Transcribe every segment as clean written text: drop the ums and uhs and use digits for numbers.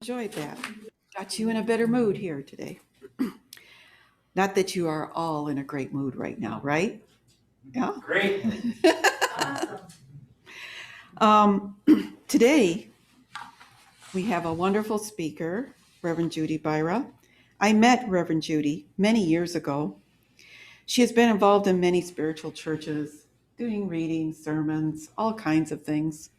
Enjoyed that. Got you in a better mood here today. Not that you are all in a great mood right now, right? Yeah. Great. Um, Today, we have a wonderful speaker, Reverend Judy Byrua. I met Reverend Judy many years ago. She has been involved in many spiritual churches, doing readings, sermons, all kinds of things.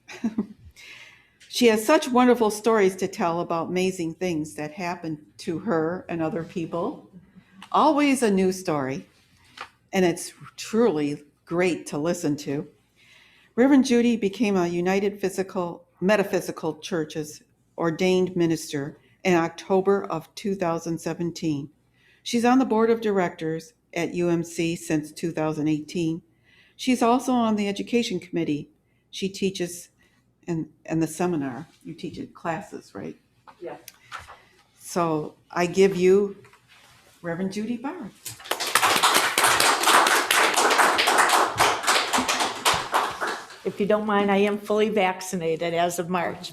She has such wonderful stories to tell about amazing things that happened to her and other people. Always a new story, and it's truly great to listen to. Reverend Judy became a United Metaphysical Church's ordained minister in October of 2017. She's on the board of directors at UMC since 2018. She's also on the education committee. She teaches in the seminar. You teach at classes, right? Yeah. So I give you Reverend Judy Byrua. If you don't mind, I am fully vaccinated as of March.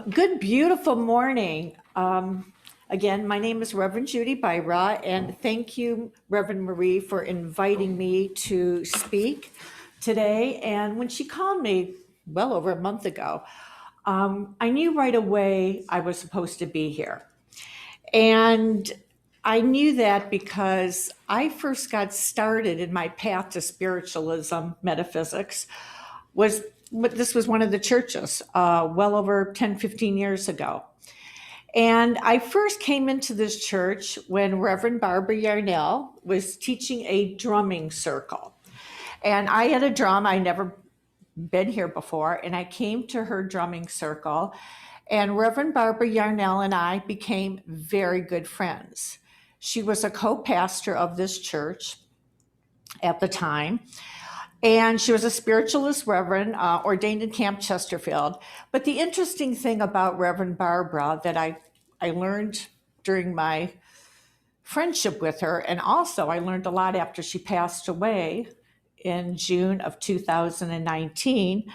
Good, beautiful morning. Again, my name is Reverend Judy Byrua, and thank you, Reverend Marie, for inviting me to speak today. And when she called me well over a month ago, I knew right away I was supposed to be here. And I knew that because I first got started in my path to spiritualism, metaphysics, this was one of the churches well over 10, 15 years ago. And I first came into this church when Reverend Barbara Yarnell was teaching a drumming circle. And I had a drum, I'd never been here before, and I came to her drumming circle, and Reverend Barbara Yarnell and I became very good friends. She was a co-pastor of this church at the time, and she was a spiritualist reverend, ordained in Camp Chesterfield. But the interesting thing about Reverend Barbara that I learned during my friendship with her, and also I learned a lot after she passed away in June of 2019,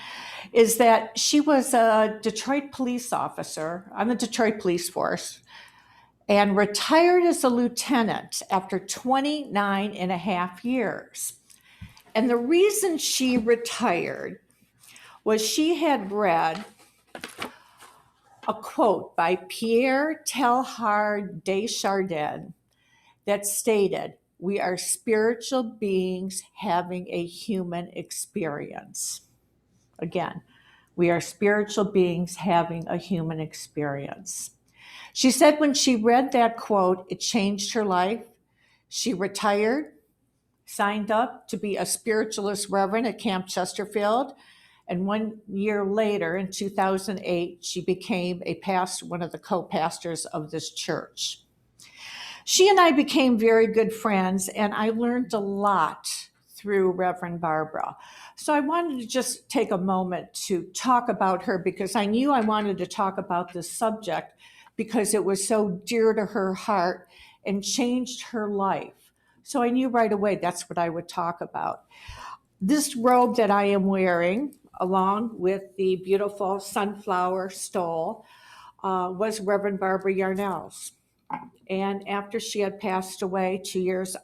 is that she was a Detroit police officer on the Detroit Police Force and retired as a lieutenant after 29 and a half years. And the reason she retired was she had read a quote by Pierre Teilhard de Chardin that stated, "We are spiritual beings having a human experience." Again, we are spiritual beings having a human experience. She said when she read that quote, it changed her life. She retired, signed up to be a spiritualist reverend at Camp Chesterfield, and 1 year later, in 2008, she became one of the co-pastors of this church. She and I became very good friends, and I learned a lot through Reverend Barbara. So I wanted to just take a moment to talk about her because I knew I wanted to talk about this subject because it was so dear to her heart and changed her life. So I knew right away that's what I would talk about. This robe that I am wearing, along with the beautiful sunflower stole, was Reverend Barbara Yarnell's. And after she had passed away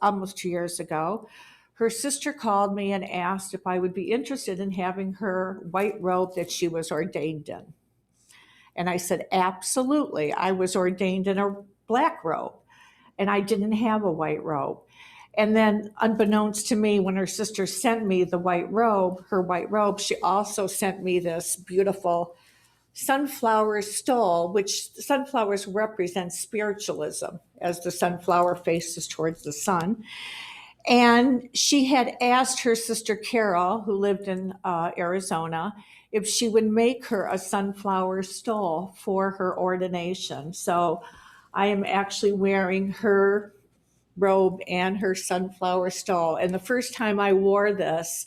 almost 2 years ago, her sister called me and asked if I would be interested in having her white robe that she was ordained in. And I said, absolutely. I was ordained in a black robe, and I didn't have a white robe. And then, unbeknownst to me, when her sister sent me her white robe, she also sent me this beautiful sunflower stole, which sunflowers represent spiritualism as the sunflower faces towards the sun. And she had asked her sister Carol, who lived in Arizona, if she would make her a sunflower stole for her ordination. So I am actually wearing her robe and her sunflower stole. And the first time I wore this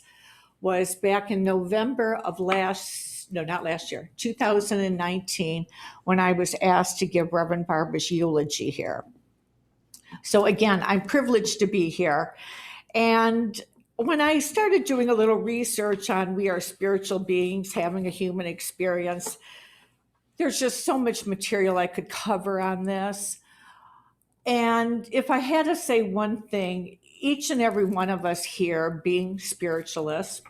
was back in November of 2019, when I was asked to give Reverend Barbara's eulogy here. So again, I'm privileged to be here. And when I started doing a little research on we are spiritual beings having a human experience, there's just so much material I could cover on this. And if I had to say one thing, each and every one of us here, being spiritualists,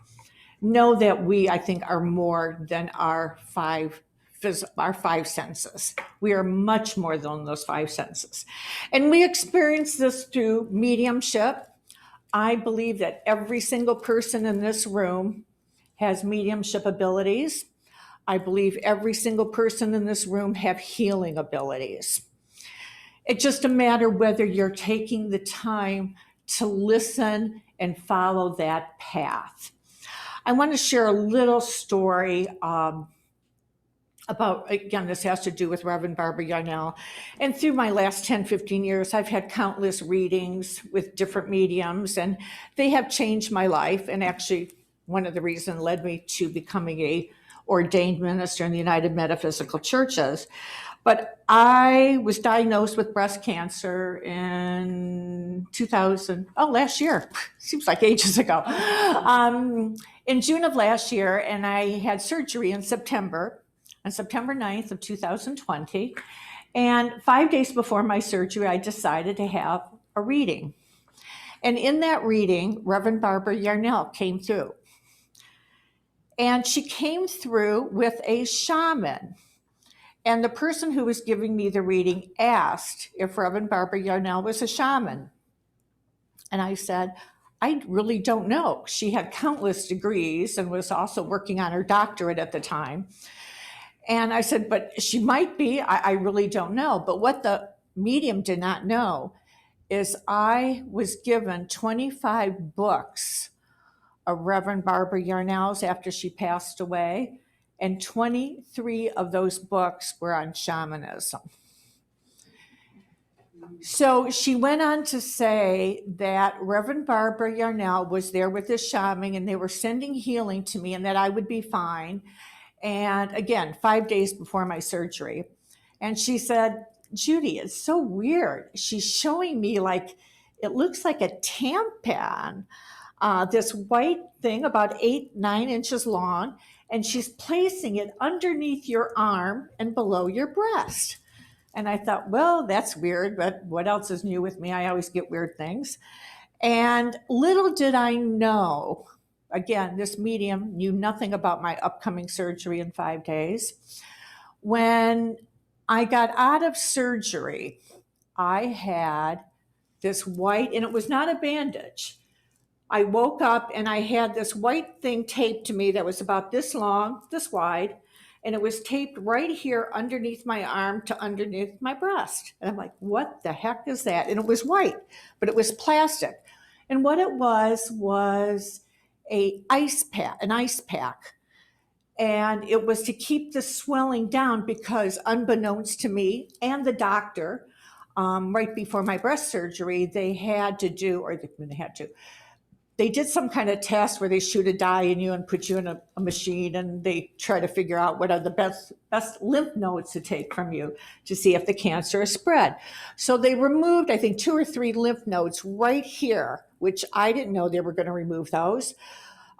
know that we, I think, are more than our five senses. We are much more than those five senses. And we experience this through mediumship. I believe that every single person in this room has mediumship abilities. I believe every single person in this room have healing abilities. It's just a matter whether you're taking the time to listen and follow that path. I want to share a little story about, again, this has to do with Reverend Barbara Yarnell. And through my last 10, 15 years, I've had countless readings with different mediums, and they have changed my life. And actually, one of the reasons led me to becoming a ordained minister in the United Metaphysical Churches. But I was diagnosed with breast cancer in 2000, last year. Seems like ages ago. In June of last year, and I had surgery in September, on September 9th of 2020. And 5 days before my surgery, I decided to have a reading. And in that reading, Reverend Barbara Yarnell came through. And she came through with a shaman. And the person who was giving me the reading asked if Reverend Barbara Yarnell was a shaman. And I said, I really don't know. She had countless degrees and was also working on her doctorate at the time. And I said, but she might be. I really don't know. But what the medium did not know is I was given 25 books of Reverend Barbara Yarnell's after she passed away. And 23 of those books were on shamanism. So she went on to say that Reverend Barbara Yarnell was there with this shaman and they were sending healing to me and that I would be fine. And again, 5 days before my surgery. And she said, Judy, it's so weird. She's showing me like, it looks like a tampon, this white thing about 8-9 inches long. And she's placing it underneath your arm and below your breast. And I thought, well, that's weird, but what else is new with me? I always get weird things. And little did I know, again, this medium knew nothing about my upcoming surgery in 5 days. When I got out of surgery, I had this white, and it was not a bandage. I woke up and I had this white thing taped to me that was about this long, this wide, and it was taped right here underneath my arm to underneath my breast. And I'm like, what the heck is that? And it was white, but it was plastic. And what it was an ice pack. And it was to keep the swelling down because unbeknownst to me and the doctor, right before my breast surgery, they did some kind of test where they shoot a dye in you and put you in a machine and they try to figure out what are the best lymph nodes to take from you to see if the cancer is spread. So they removed, I think, 2 or 3 lymph nodes right here, which I didn't know they were going to remove those.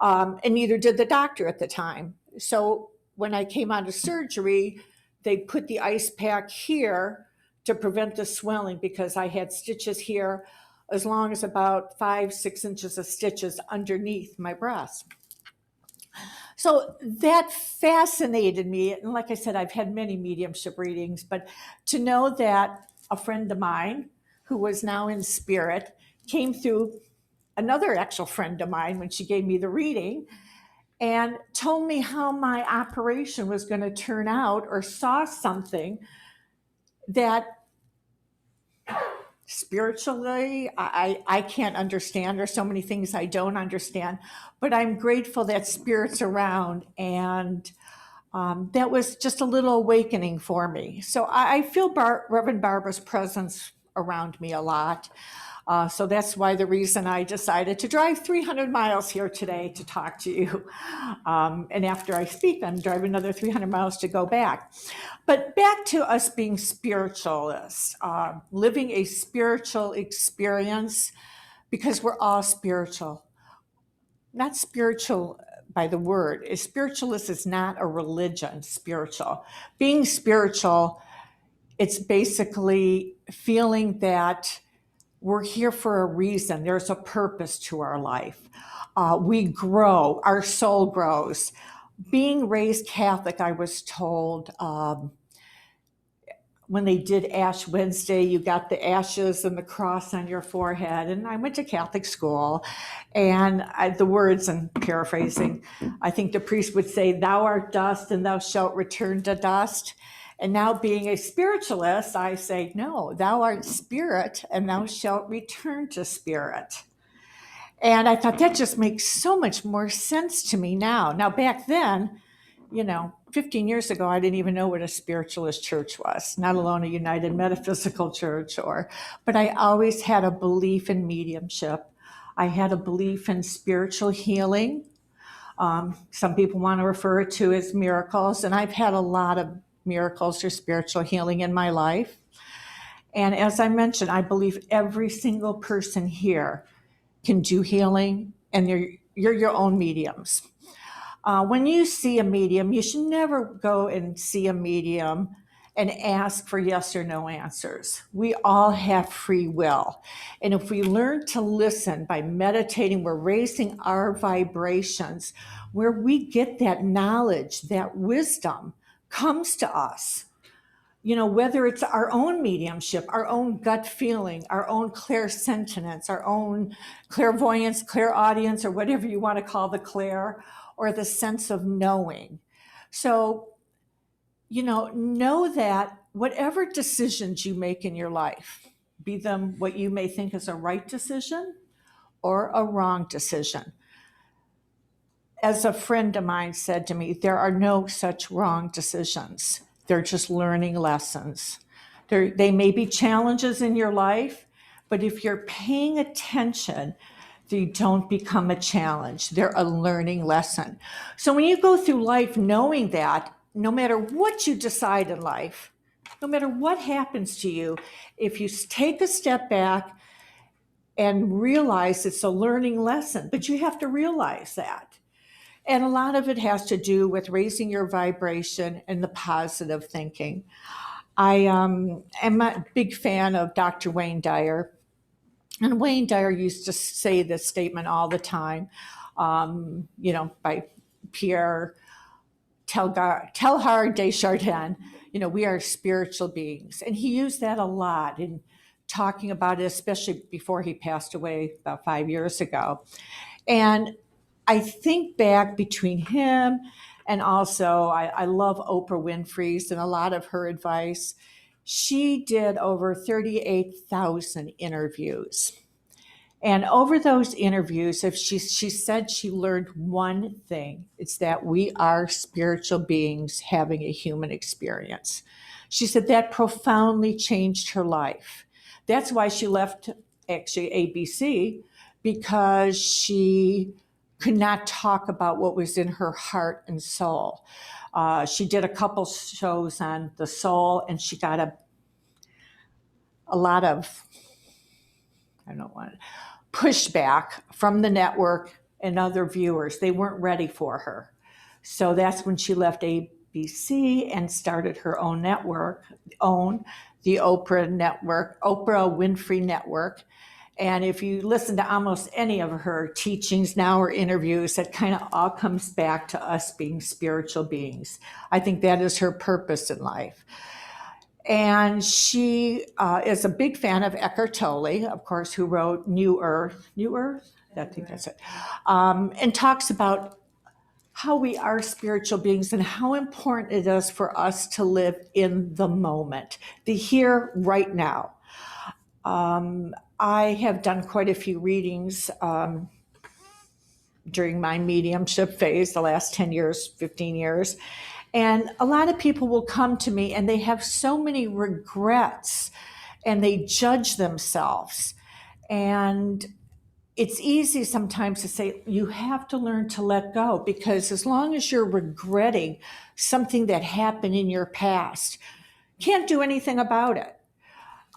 And neither did the doctor at the time. So when I came out of surgery, they put the ice pack here to prevent the swelling because I had stitches here as long as about 5-6 inches of stitches underneath my breast. So that fascinated me. And like I said, I've had many mediumship readings, but to know that a friend of mine who was now in spirit came through, another actual friend of mine when she gave me the reading and told me how my operation was going to turn out or saw something that spiritually, I can't understand. There's so many things I don't understand, but I'm grateful that Spirit's around. And that was just a little awakening for me. So I feel Reverend Barbara's presence around me a lot. So that's why the reason I decided to drive 300 miles here today to talk to you. And after I speak, I'm driving another 300 miles to go back. But back to us being spiritualists, living a spiritual experience, because we're all spiritual. Not spiritual by the word is spiritualist is not a religion, spiritual. Being spiritual, it's basically feeling that we're here for a reason. There's a purpose to our life. We grow, our soul grows. Being raised Catholic, I was told, when they did Ash Wednesday, you got the ashes and the cross on your forehead. And I went to Catholic school, and the words, and paraphrasing, I think the priest would say, "Thou art dust and thou shalt return to dust." And now being a spiritualist, I say, no, thou art spirit and thou shalt return to spirit. And I thought that just makes so much more sense to me now. Now, back then, 15 years ago, I didn't even know what a spiritualist church was, not alone a United Metaphysical Church, but I always had a belief in mediumship. I had a belief in spiritual healing. Some people want to refer it to as miracles, and I've had a lot of miracles or spiritual healing in my life. And as I mentioned, I believe every single person here can do healing, and you're your own mediums. When you see a medium, you should never go and see a medium and ask for yes or no answers. We all have free will. And if we learn to listen by meditating, we're raising our vibrations, where we get that knowledge, that wisdom comes to us. Whether it's our own mediumship, our own gut feeling, our own clairsentience, our own clairvoyance, clairaudience, or whatever you want to call the clair, or the sense of knowing. So, know that whatever decisions you make in your life, be them what you may think is a right decision or a wrong decision. As a friend of mine said to me, there are no such wrong decisions. They're just learning lessons. They may be challenges in your life, but if you're paying attention, they don't become a challenge. They're a learning lesson. So when you go through life knowing that, no matter what you decide in life, no matter what happens to you, if you take a step back and realize it's a learning lesson, but you have to realize that. And a lot of it has to do with raising your vibration and the positive thinking. I am a big fan of Dr. Wayne Dyer. And Wayne Dyer used to say this statement all the time, by Pierre Teilhard de Chardin, we are spiritual beings. And he used that a lot in talking about it, especially before he passed away about 5 years ago. And I think back between him and also I love Oprah Winfrey's and a lot of her advice. She did over 38,000 interviews. And over those interviews, if she said she learned one thing, it's that we are spiritual beings having a human experience. She said that profoundly changed her life. That's why she left actually ABC, because she could not talk about what was in her heart and soul. She did a couple shows on the soul, and she got a lot of, pushback from the network and other viewers. They weren't ready for her. So that's when she left ABC and started her own network, the Oprah Network, Oprah Winfrey Network. And if you listen to almost any of her teachings now or interviews, it kind of all comes back to us being spiritual beings. I think that is her purpose in life. And she is a big fan of Eckhart Tolle, of course, who wrote New Earth, I think that's it, and talks about how we are spiritual beings and how important it is for us to live in the moment, the here, right now. I have done quite a few readings during my mediumship phase, the last 10 years, 15 years. And a lot of people will come to me and they have so many regrets and they judge themselves. And it's easy sometimes to say, you have to learn to let go, because as long as you're regretting something that happened in your past, can't do anything about it.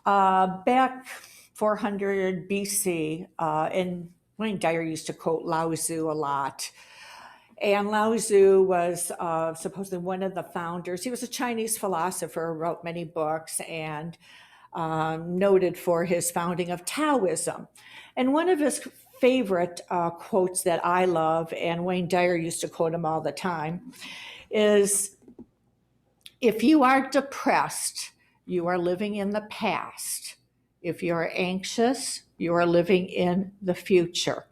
Back 400 BC, and Wayne Dyer used to quote Lao Tzu a lot. And Lao Tzu was supposedly one of the founders. He was a Chinese philosopher, wrote many books, and noted for his founding of Taoism. And one of his favorite quotes that I love, and Wayne Dyer used to quote him all the time, is, "If you are depressed, you are living in the past. If you are anxious, you are living in the future.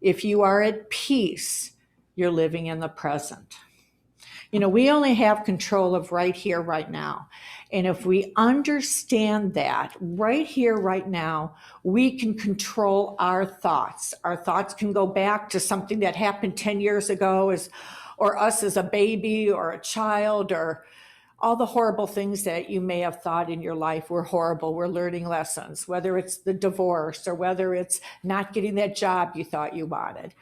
If you are at peace, you're living in the present." You know, we only have control of right here, right now. And if we understand that right here, right now, we can control our thoughts. Our thoughts can go back to something that happened 10 years ago, or us as a baby or a child, or all the horrible things that you may have thought in your life were horrible. We're learning lessons, whether it's the divorce or whether it's not getting that job you thought you wanted.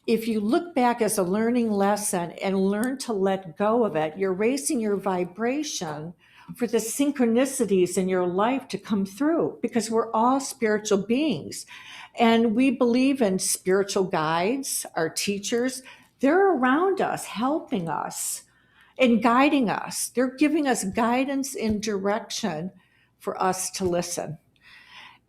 If you look back as a learning lesson and learn to let go of it, you're raising your vibration for the synchronicities in your life to come through, because we're all spiritual beings. And we believe in spiritual guides, our teachers. They're around us, helping us and guiding us. They're giving us guidance and direction for us to listen.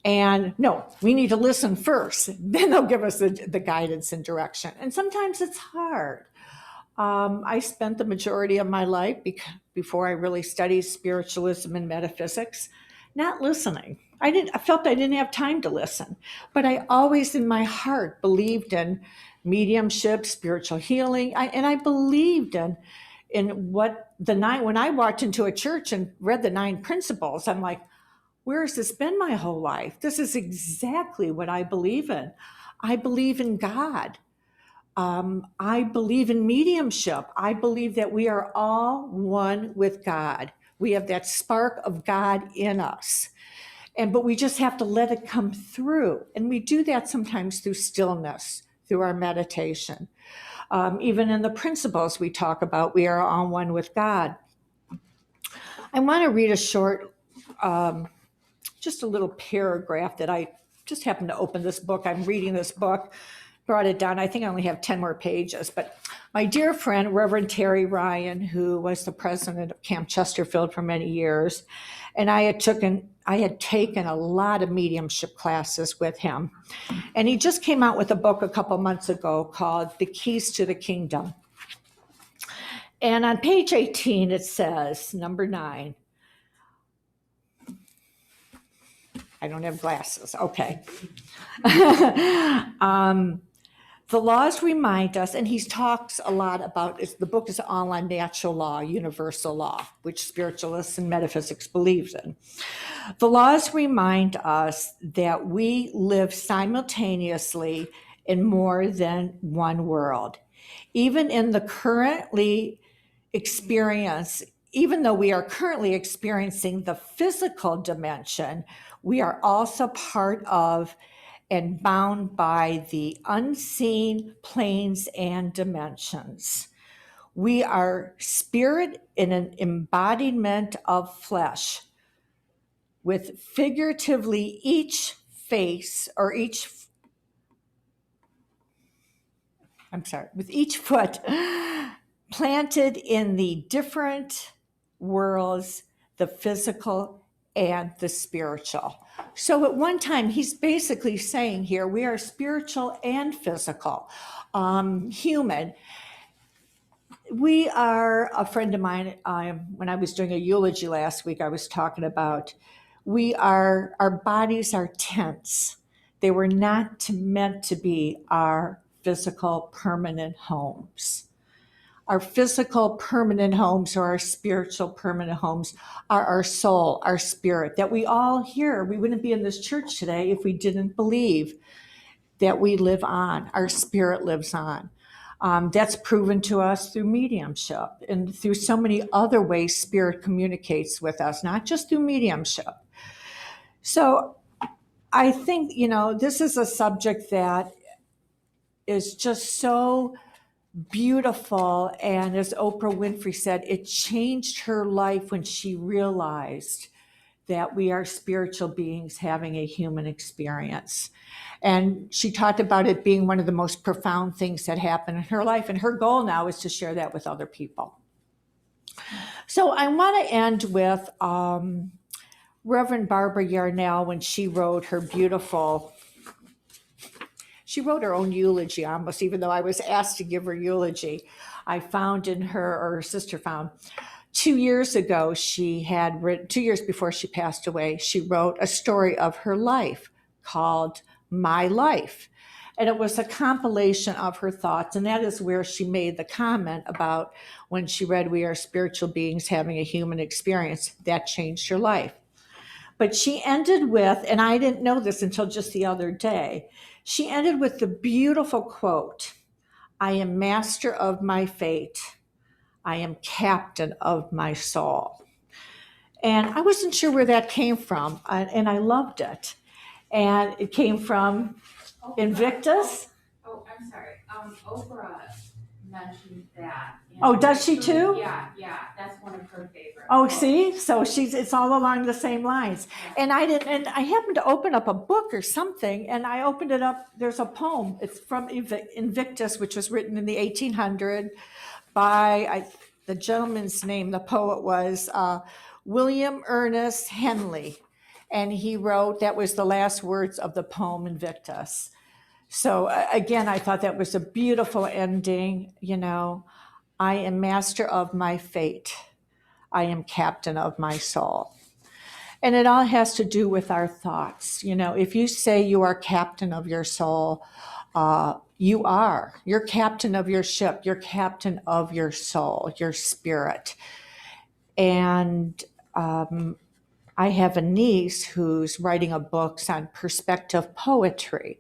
And no, we need to listen first. Then they'll give us the guidance and direction. And sometimes it's hard. I spent the majority of my life before I really studied spiritualism and metaphysics, not listening. I felt I didn't have time to listen, but I always in my heart believed in mediumship, spiritual healing. And I believed in what when I walked into a church and read the 9 principles, I'm like, where has this been my whole life? This is exactly what I believe in. I believe in God. I believe in mediumship. I believe that we are all one with God. We have that spark of God in us. But we just have to let it come through. And we do that sometimes through stillness, through our meditation. Even in the principles we talk about, we are all one with God. I want to read a short just a little paragraph that I just happened to open this book. I'm reading this book, brought it down. I think I only have 10 more pages. But my dear friend, Reverend Terry Ryan, who was the president of Camp Chesterfield for many years, and I had taken a lot of mediumship classes with him. And he just came out with a book a couple months ago called The Keys to the Kingdom. And on page 18, it says, number 9, I don't have glasses. Okay. The laws remind us, and he talks a lot about, the book is all on natural law, universal law, which spiritualists and metaphysics believes in. The laws remind us that we live simultaneously in more than one world. Even though we are currently experiencing the physical dimension, we are also part of and bound by the unseen planes and dimensions. We are spirit in an embodiment of flesh, with figuratively each foot planted in the different worlds, the physical and the spiritual. So at one time, he's basically saying here, we are spiritual and physical, human. We are, a friend of mine, when I was doing a eulogy last week, I was talking about, our bodies are tents. They were not meant to be our physical permanent homes. Our physical permanent homes, or our spiritual permanent homes, are our soul, our spirit, that we all hear. We wouldn't be in this church today if we didn't believe that we live on, our spirit lives on. That's proven to us through mediumship and through so many other ways spirit communicates with us, not just through mediumship. So I think, this is a subject that is just so beautiful. And as Oprah Winfrey said, it changed her life when she realized that we are spiritual beings having a human experience. And she talked about it being one of the most profound things that happened in her life. And her goal now is to share that with other people. So I want to end with Reverend Barbara Yarnell when she wrote her her own eulogy almost, even though I was asked to give her eulogy. I found in her, or her sister found, 2 years ago, she had written, 2 years before she passed away, she wrote a story of her life called My Life. And it was a compilation of her thoughts. And that is where she made the comment about when she read, "We are spiritual beings having a human experience," that changed her life. But she ended with, and I didn't know this until just the other day, she ended with the beautiful quote, "I am master of my fate. I am captain of my soul." And I wasn't sure where that came from, and I loved it. And it came from Invictus. Oh, I'm sorry. Oprah mentioned that. Oh, does she too? Yeah, that's one of her favorites. Oh, see, so it's all along the same lines. And I happened to open up a book or something, and I opened it up. There's a poem. It's from Invictus, which was written in the 1800s by the gentleman's name. The poet was William Ernest Henley, and he wrote, that was the last words of the poem Invictus. So again, I thought that was a beautiful ending. I am master of my fate. I am captain of my soul. And it all has to do with our thoughts. If you say you are captain of your soul, you are. You're captain of your ship. You're captain of your soul, your spirit. And I have a niece who's writing a book on perspective poetry.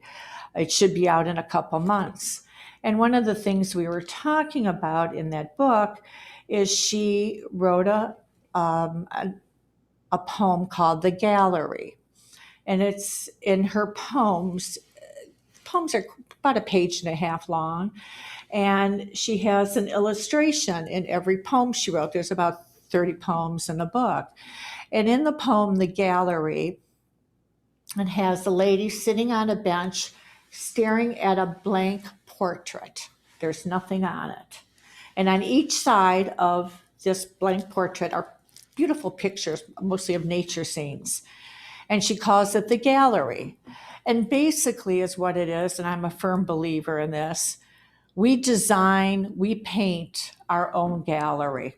It should be out in a couple months. And one of the things we were talking about in that book is she wrote a poem called The Gallery. And it's in her poems. Poems are about a page and a half long. And she has an illustration in every poem she wrote. There's about 30 poems in the book. And in the poem, The Gallery, it has a lady sitting on a bench staring at a blank portrait. There's nothing on it. And on each side of this blank portrait are beautiful pictures, mostly of nature scenes. And she calls it the gallery. And basically is what it is, and I'm a firm believer in this, we paint our own gallery,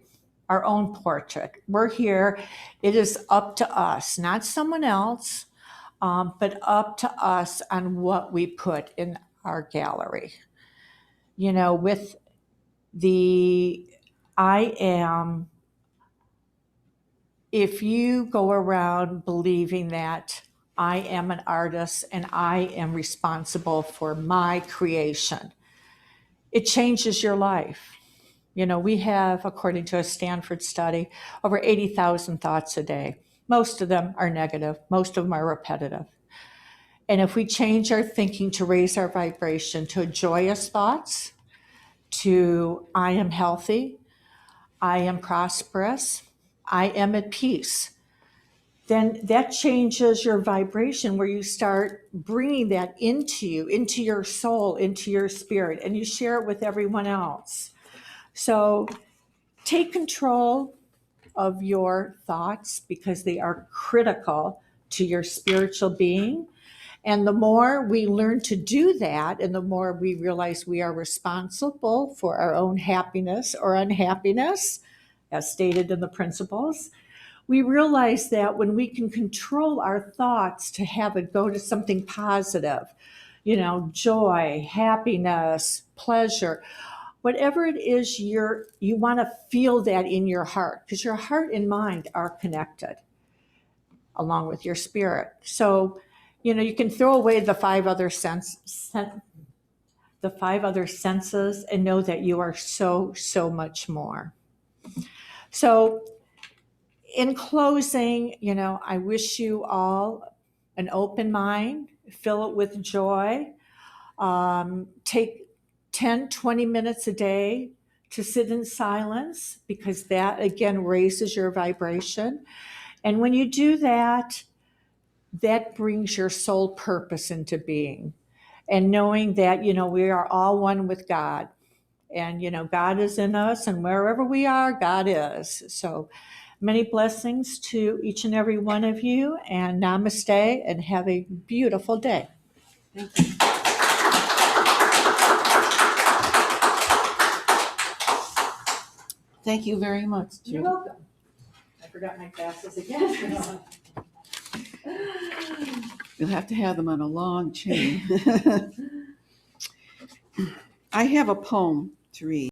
our own portrait. We're here, it is up to us, not someone else, but up to us on what we put in our gallery. With the I am, if you go around believing that I am an artist and I am responsible for my creation, it changes your life. We have, according to a Stanford study, over 80,000 thoughts a day. Most of them are negative. Most of them are repetitive. And if we change our thinking to raise our vibration to joyous thoughts, to I am healthy, I am prosperous, I am at peace, then that changes your vibration where you start bringing that into you, into your soul, into your spirit, and you share it with everyone else. So take control of your thoughts because they are critical to your spiritual being. And the more we learn to do that, and the more we realize we are responsible for our own happiness or unhappiness, as stated in the principles, we realize that when we can control our thoughts to have it go to something positive, joy, happiness, pleasure, whatever it is you want to feel that in your heart, because your heart and mind are connected along with your spirit. So, you can throw away the five other senses and know that you are so, so much more. So in closing, I wish you all an open mind, fill it with joy, take 10, 20 minutes a day to sit in silence because that, again, raises your vibration. And when you do that, that brings your soul purpose into being. And knowing that, we are all one with God. And, God is in us, and wherever we are, God is. So many blessings to each and every one of you, and namaste, and have a beautiful day. Thank you. Thank you very much, Judy. You're welcome. I forgot my glasses again. You'll have to have them on a long chain. I have a poem to read.